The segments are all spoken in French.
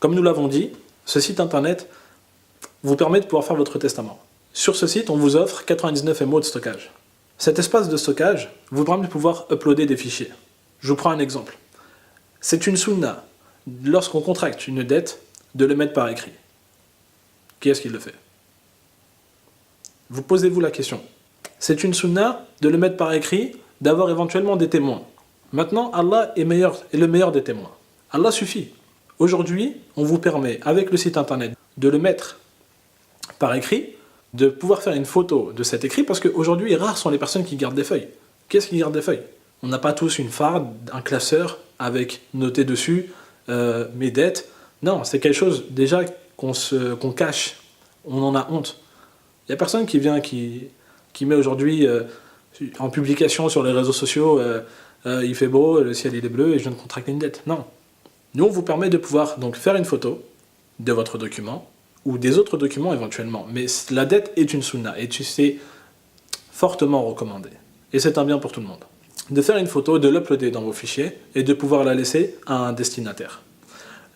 Comme nous l'avons dit, ce site internet vous permet de pouvoir faire votre testament. Sur ce site, on vous offre 99 MO de stockage. Cet espace de stockage vous permet de pouvoir uploader des fichiers. Je vous prends un exemple. C'est une sunna, lorsqu'on contracte une dette, de le mettre par écrit. Qui est-ce qui le fait? Vous posez-vous la question. C'est une sunna de le mettre par écrit, d'avoir éventuellement des témoins. Maintenant, Allah est le meilleur des témoins. Allah suffit. Aujourd'hui, on vous permet, avec le site internet, de le mettre par écrit, de pouvoir faire une photo de cet écrit, parce qu'aujourd'hui, rares sont les personnes qui gardent des feuilles. Qu'est-ce qui garde des feuilles? On n'a pas tous une farde, un classeur, avec noté dessus mes dettes. Non, c'est quelque chose déjà qu'on cache. On en a honte. Il n'y a personne qui vient, qui met aujourd'hui en publication sur les réseaux sociaux il fait beau, le ciel il est bleu et je viens de contracter une dette. Non. Nous, on vous permet de pouvoir donc faire une photo de votre document ou des autres documents éventuellement. Mais la dette est une sunna et c'est fortement recommandé. Et c'est un bien pour tout le monde. De faire une photo, de l'uploader dans vos fichiers et de pouvoir la laisser à un destinataire.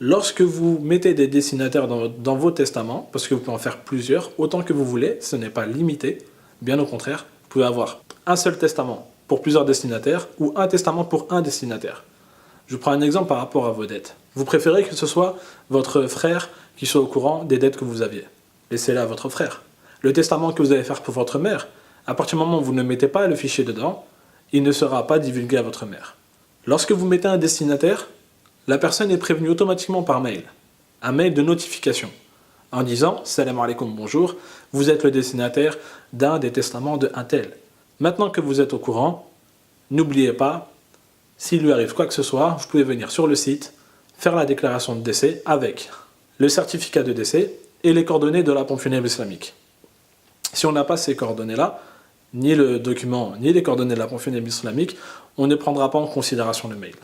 Lorsque vous mettez des destinataires dans vos testaments, parce que vous pouvez en faire plusieurs, autant que vous voulez, ce n'est pas limité, bien au contraire, vous pouvez avoir un seul testament pour plusieurs destinataires ou un testament pour un destinataire. Je prends un exemple par rapport à vos dettes. Vous préférez que ce soit votre frère qui soit au courant des dettes que vous aviez. Laissez-la à votre frère. Le testament que vous allez faire pour votre mère, à partir du moment où vous ne mettez pas le fichier dedans, il ne sera pas divulgué à votre mère. Lorsque vous mettez un destinataire, la personne est prévenue automatiquement par mail. Un mail de notification. En disant « Salam alaikum, bonjour, vous êtes le destinataire d'un des testaments de un tel. » Maintenant que vous êtes au courant, n'oubliez pas, s'il lui arrive quoi que ce soit, vous pouvez venir sur le site, faire la déclaration de décès avec le certificat de décès et les coordonnées de la pompe funèbre islamique. Si on n'a pas ces coordonnées-là, ni le document, ni les coordonnées de la pompe funèbre islamique, on ne prendra pas en considération le mail.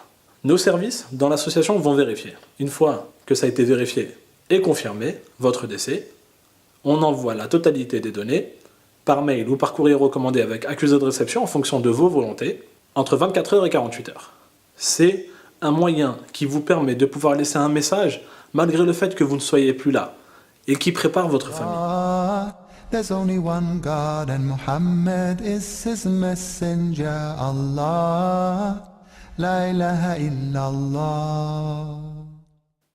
Nos services dans l'association vont vérifier. Une fois que ça a été vérifié et confirmé, votre décès, on envoie la totalité des données par mail ou par courrier recommandé avec accusé de réception en fonction de vos volontés, entre 24 heures et 48 heures. C'est un moyen qui vous permet de pouvoir laisser un message malgré le fait que vous ne soyez plus là et qui prépare votre famille. There's only one God and Muhammad is his messenger. Allah, la ilaha illallah.